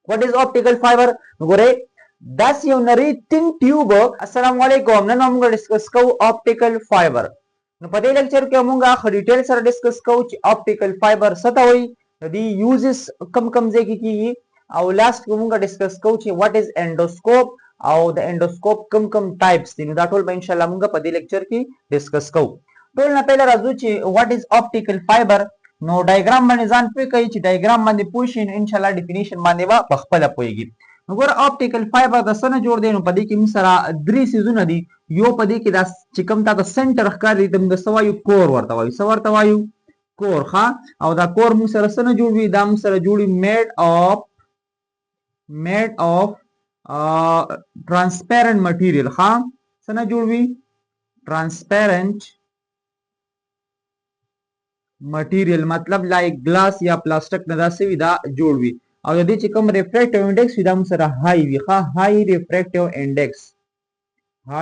What is optical fiber? ګوره داسې یو نری تین ټیوب. السلام علیکم. نن موږ ډسکس کوو optical fiber. نو په دې لیکچر کې موږ خو ډیټیل سره ډسکس کوو چې optical fiber څه ته وایي، د دې یوزز کم کم ځای کې کیږي، او لاست کې موږ ډسکس کوو چې what is endoscope او د endoscope کم کم ټایپس دي. نو دا ټول به ان شاء الله موږ په دې لیکچر کې ډسکس کوو. ټول نه پہله راځو چې what is optical fiber. نو ډایګرام باندې ځان پوه کوي چې ډایګرام باندې پوه شي نو ان شاء الله ډیفینیشن باندې به په خپله پوهیږي. نو ګوره optical fiber د څه نه جوړ دی؟ نو په دې کې موږ سره درې څیزونه دي. یو په دې کې دا چې کوم تا ته سنټر ښکاري ته موږ څه وایو؟ کور ورته وایو. څه ورته وایو؟ کور. ښه، او دا کور موږ سره څه نه جوړ وي؟ دا موږ سره جوړ وي made of transparent material. ښه، څه نه جوړ وي؟ transparent material، مطلب لایک ګلاس یا پلاستیک نه داسې وي دا جوړ وي. او د دې چې کوم ریفریکټیو انډیکس وي دا موږ سره هاي وي. ښه، هاي ریفریکټیو انډیکس. ښه،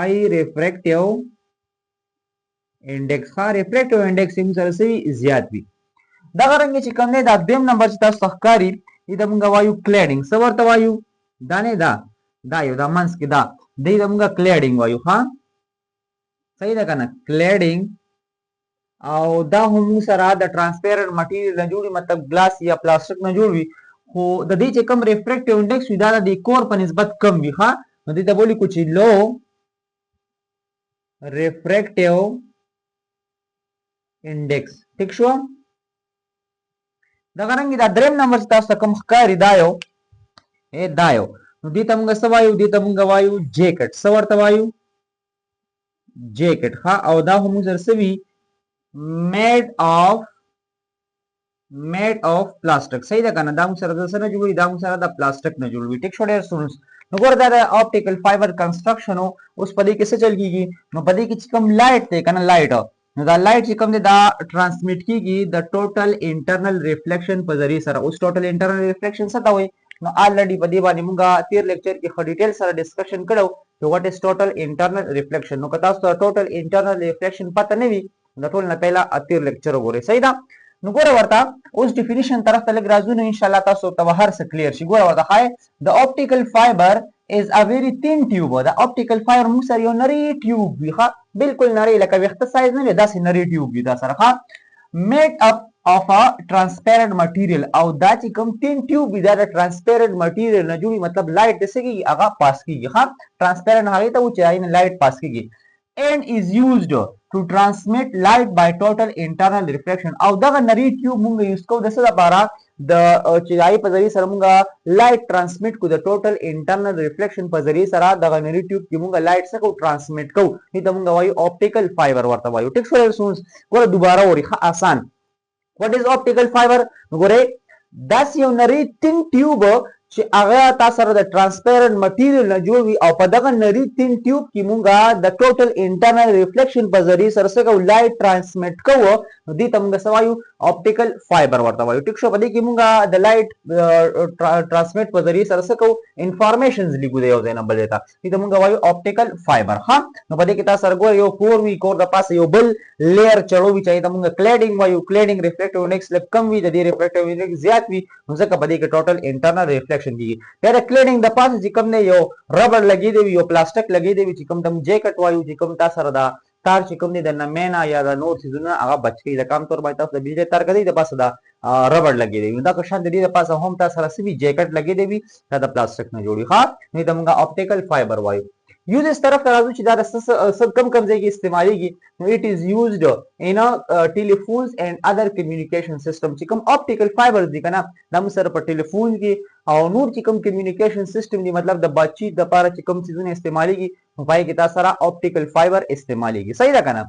ریفریکټیو انډیکس موږ سره څه وي؟ زیات وي. دغه رنګ چې کوم دی دا دویم نمبر چې تاسو ته ښکاري دې ته موږ وایو کلیډینګ. څه ورته وایو؟ دا نه دا یو دا منځ کې دا دې ته موږ کلیډینګ وایو. ښه، صحیح ده که نه؟ کلیډینګ. او دا هم سره د ټرانسپیرنٹ مټیریل نه جوړي، مطلب ګلاس یا پلاستیک نه جوړ وي، خو د دې چې کوم ریفریکټیو انډیکس وي دا د کور په نسبت کم وي. ښه، نو دې ته بولي کو چې لو ریفریکټیو انډیکس. ټیک شو؟ دغه رنګ دا دریم نمبر چې تاسو ته کوم ښکاري دا یو نو دې ته موږ څه وایو؟ دې ته موږ وایو جیکټ. څه ورته وایو؟ جیکټ. ښه، او دا هم سره څه وي؟ made of plastic. صحیح ده کنه؟ دا موږ سره د څه نه جوړوي؟ دا موږ سره د پلاستیک نه جوړوي. ټیک شو ډیر سټوډنټس؟ نو ګوره دا د optical fiber construction او اوس په دې کې څه چل کیږي؟ نو په دې کې چې کوم لایټ دی کنه، لایټ، نو دا لایټ چې کوم دی دا ټرانسمیټ کیږي د ټوټل انټرنل ریفلیکشن په ذریعہ سره. اوس ټوټل انټرنل ریفلیکشن څه ته وایي؟ نو الریډي په دې باندې موږ تیر لیکچر کې خو ډیټیل سره ډسکشن کړو چې what is total internal reflection. نو که تاسو ته ټوټل انټرنل ریفلیکشن پته نه وي د ټول نه پهلا اتیر لیکچر وګورئ. صحیح ده؟ نو ګوره ورته اوس ډیفینیشن طرف ته لګ راځو نو ان شاء الله تاسو ته هر څه کلیر شي. ګوره ورته هاي د optical fiber is a very thin tube. د optical fiber موږ سره یو نری ټیوب وي. ښه، بالکل نری، لکه ویښته سایز نه وي داسې نری ټیوب وي دا سره. ښه، made up of a transparent material. او دا چې کوم تین ټیوب وي دا د transparent material نه جوړي، مطلب لایټ د څه کیږي؟ هغه پاس کیږي. ښه، transparent هغه ته و چې هغه لایټ پاس کیږي. and is used to transmit light by total internal reflection. او دغه نری ټیوب موږ یوز کوو د څه لپاره؟ د چې هغې په ذریعې سره موږ لایټ ټرانسمیټ کوو، د ټوټل انټرنل ریفلیکشن په ذریعې سره دغه نری ټیوب کې موږ لایټ څه کوو؟ ټرانسمیټ کوو. دې ته موږ وایو optical fiber ورته وایو. ټیک شو سټوډنټس؟ ګوره دوباره ووري ښه آسان. what is optical fiber؟ ګورئ داسې یو نری تین ټیوب چې هغه تاسو سره د ټرانسپیرنٹ مټیریل نه جوړ وي، او په دغه نری تین ټیوب کې مونږ د ټوټل انټرنل ریفلیکشن په ذریعې سره څه کوو؟ لایټ ټرانسمیټ کوو. نو دې ته مونږ څه وایو؟ optical fiber ورته وایو. ټیک شو؟ په دې کې مونږ د لایټ ټرانسمیټ په ذریعې سره څه کوو؟ انفارمیشنز لیکو د یو ځای نه بل ځای ته. دې ته مونږ وایو optical fiber. ښه، نو په دې کې تاسو سره ګوره یو کور وي، کور د پاسه یو بل لیر چړو وي چې ته مونږ کلیډینګ وایو. کلیډینګ ریفلیکټیو انډیکس لږ کم وي، د دې ریفلیکټیو انډیکس زیات وي، نو ځکه په دې کې ټوټل انټرنل ریفلیکشن کیږي. بیا د کلیډینګ د پاسه چې کوم دی یو ربړ لګېدی وي، یو پلاستیک لګېدی وي چې کوم ته جیکټ وایو، چې کوم تاسو سره دا تار چې کوم دی د نمینا یا د نور څیزونه هغه بچ کوي. لکه عام طور باندې تاسو د بجلی تار کدی د پاسه دا ربړ لګېدی وي، دا که شان د دې د پاسه هم تاسو سره څه وي؟ جیکټ لګېدی وي، دا د پلاستیک نه جوړي. ښه، نو دا موږ optical fiber وایو. یوزز طرف ته راځو چې دا د کم کم ځای کې استعمالیږي. نو it is used in telephones and other communication system. چې کوم optical fibers دي کنه دا موږ سره په ټلیفون کې او نور چې کوم کمیونیکیشن سیستم دي، مطلب د باتچیت لپاره چې کوم څیزونه استعمالیږي نو پای کې تاسو سره optical fiber استعمالیږي. صحیح ده کنه؟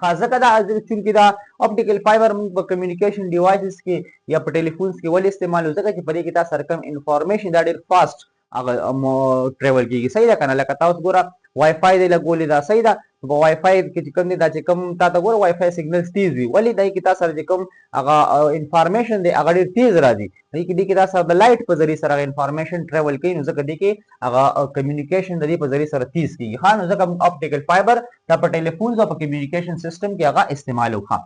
خاصه دا چې دا optical fiber موږ په کمیونیکیشن ډیوایسز کې یا په ټلیفونز کې ولې استعمالو؟ ځکه چې په دې کې تاسو سره کوم انفارمیشن دا ډېر فاست هغه ټریول کیږي. صحیح ده کنه؟ لکه تاسو ګوره وای فای دی لګولې دا. صحیح ده؟ په وای فای کې چې کوم دی دا چې کوم تا ته ګوره وای فای سیګنلز تیز وي، ولې دای کې تاسو سره چې کوم هغه انفارمیشن دی هغه ډېر تیز راځي. دې کې تاسو د لایټ په ذریعہ سره انفارمیشن ټریول کوي، نو ځکه دې کې هغه کمیونیکیشن د دې په ذریعہ سره تیز کیږي. ها، نو ځکه optical fiber دا په ټلیفونز او په کمیونیکیشن سیستم کې هغه استعمال وکړه.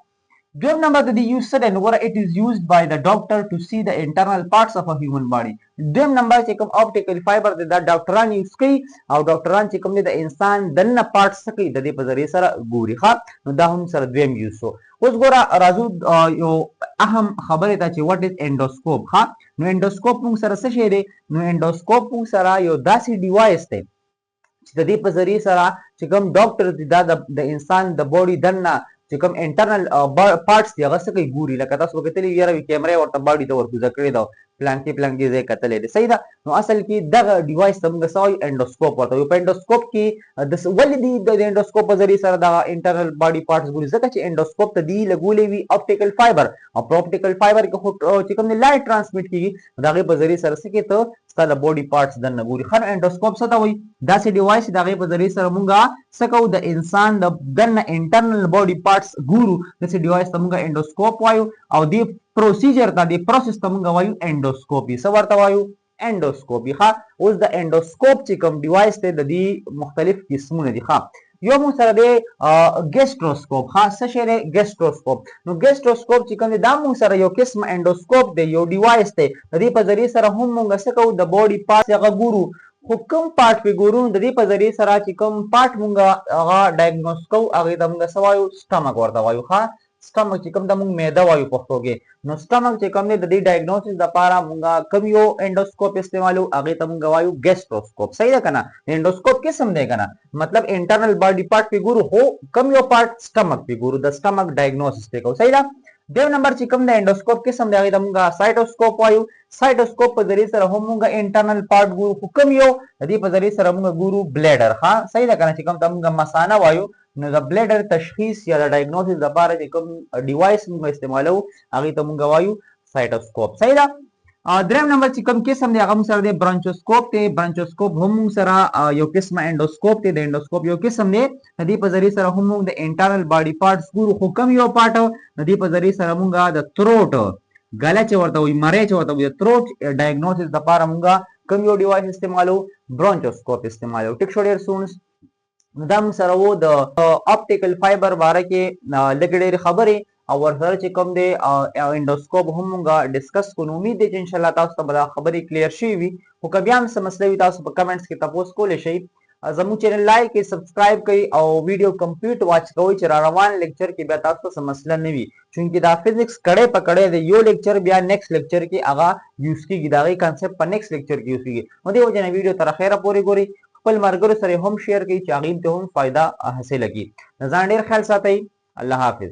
دویم نمبر د دې یوز څه دی نو ګوره اټ از یوزډ بای د ډاکټر ټو سی د انټرنل پارټس اف ا هیومن باډي. دویم نمبر چې کوم اپټیکل فایبر دی دا ډاکټران یوز کوي او ډاکټران چې کوم دی د انسان دننه پارټس څه کوي د دې په ذریعه سره ګوري ښه نو دا هم سره دویم یوز شو. اوس ګوره راځو یو اهم خبرې ته چې واټ از انډوسکوپ ښه نو انډوسکوپ موږ سره څه شی دی نو انډوسکوپ موږ سره یو داسې ډیوایس دی چې د دې په ذریعه سره چې کوم ډاکټر دی دا د انسان د باډي دننه چې کوم انټرنل پارټس دی هغه څه کوي ګوري لکه تاسو کتلی یاره کیمرې ورته باډي ته ورکوزه کړې ده پلانکې ځای کتلی دی صحیح ده نو اصل کې دغه ډیوایس ته موږ څه وایو انډوسکوپ ورته وایو. په انډوسکوپ کې ولې دی د انډوسکوپ په ذریعه سره دغه انټرنل باډي پارټس ګوري ځکه چې انډوسکوپ ته دی لګولې وي اپټیکل فایبر او په اپټیکل فایبر کې چې کوم لایټ ترانسمیټ کیږي د هغې په ذریعه سره څه کوي ته ستا د باډي پارټس دننه ګوري. ښه انډوسکوپ څه ته وایي داسې ډیوایس د هغې په ذریعه سره موږ څه کوو د انسان د دننه انټرنل باډي پارټس ګورو داسې ډیوایس ته موږ انډوسکوپ وایو او دې پروسیجر ته دې پروسس ته موږ وایو انډوسکوپي. څه ورته وایو انډوسکوپي. ښه اوس د انډوسکوپ چې کوم ډیوایس دی د دې مختلف قسمونه دي. ښه یو موږ سره دی ګیسټروسکوپ. ښه څه شی دی ګیسټروسکوپ نو ګیسټروسکوپ چې کوم دی دا موږ سره یو قسم انډوسکوپ دی یو ډیوایس دی د دې په ذریعه سره هم موږ څه کوو د باډي پارټس هغه ګورو خو کوم پارټ پې ګورو د دې په ذریعه سره چې کوم پارټ موږ هغه ډایګنوز کوو هغې ته موږ څه وایو سټمک ورته وایو. ښه سټمک چې کوم ته موږ معده وایو پښتو کې نو سټمک چې کوم دی د دې ډایګنوسس دپاره موږ کوم یو انډوسکوپ استعمالو هغې ته موږ وایو ګیسټروسکوپ. صحیح ده که نه انډوسکوپ قسم دی که نه مطلب انټرنل باډي پارټ پې ګورو خو کوم یو پارټ سټمک پې ګورو د سټمک ډایګنوسس پې کوو. صحیح ده. دویم نمبر چې کوم د انډوسکوپ قسم دی هغې ته موږ سایټوسکوپ وایو. سایټوسکوپ په ذریعه سره هم موږ انټرنل پارټ ګورو خو کوم یو د دې په ذریعه سره موږ ګورو بلیډر. ښه صحیح ده که نه چې کوم ته موږ مثانه وایو نو د بلیډر تشخیص یا د ډایګنوسس لپاره چې کوم ډیوایس موږ استعمالوو هغې ته موږ وایو سایټوسکوپ. صحیح ده. دریم نمبر چې کوم قسم دی هغه موږ سره دی برانچوسکوپ دی. برانچوسکوپ هم موږ سره یو قسمه انډوسکوپ دی د انډوسکوپ یو قسم دی د دې په ذریعه سره هم موږ د انټرنل باډي پارټس ګورو خو کوم یو پارټ د دې په ذریعه سره موږ د تروټ ګله چې ورته وایي مرۍ چې ورته وایي د تروټ ډایګنوسس دپاره موږ کوم یو ډیوایس استعمالوو برانچوسکوپ استعمالوو. ټیک شو ډېر سټوډنټس نو دا موږ سره و د اپټیکل فایبر باره کې لږ ډېرې خبرې او ورسره چې کوم دی انډوسکوپ هم موږ ډسکس کوو. امید دی چې انشاءالله تاسو ته به دا خبرې کلیر شوي وي خو که بیا هم څه مسله وي تاسو په کمنټس کې تپوس کولی شئ. زموږ چینل لایک کړئ سبسکرایب کړئ او ویډیو کمپلیټ واچ کوئ چې را روان لیکچر کې بیا تاسو ته څه مسله نه وي چونکې دا فزکس کړی په کړی دی یو لیکچر بیا نیکسټ لیکچر کې هغه یوز کېږي د هغې کنسپټ په نیکسټ لیکچر کې یوز کېږي نو دې وجې نه ویډیو تر اخره پورې ګورئ خپل ملګرو سره هم شیر کړئ چې هغوی ته هم فایده حاصله کړي. ځان ډېر خیال ساتئ. الله حافظ.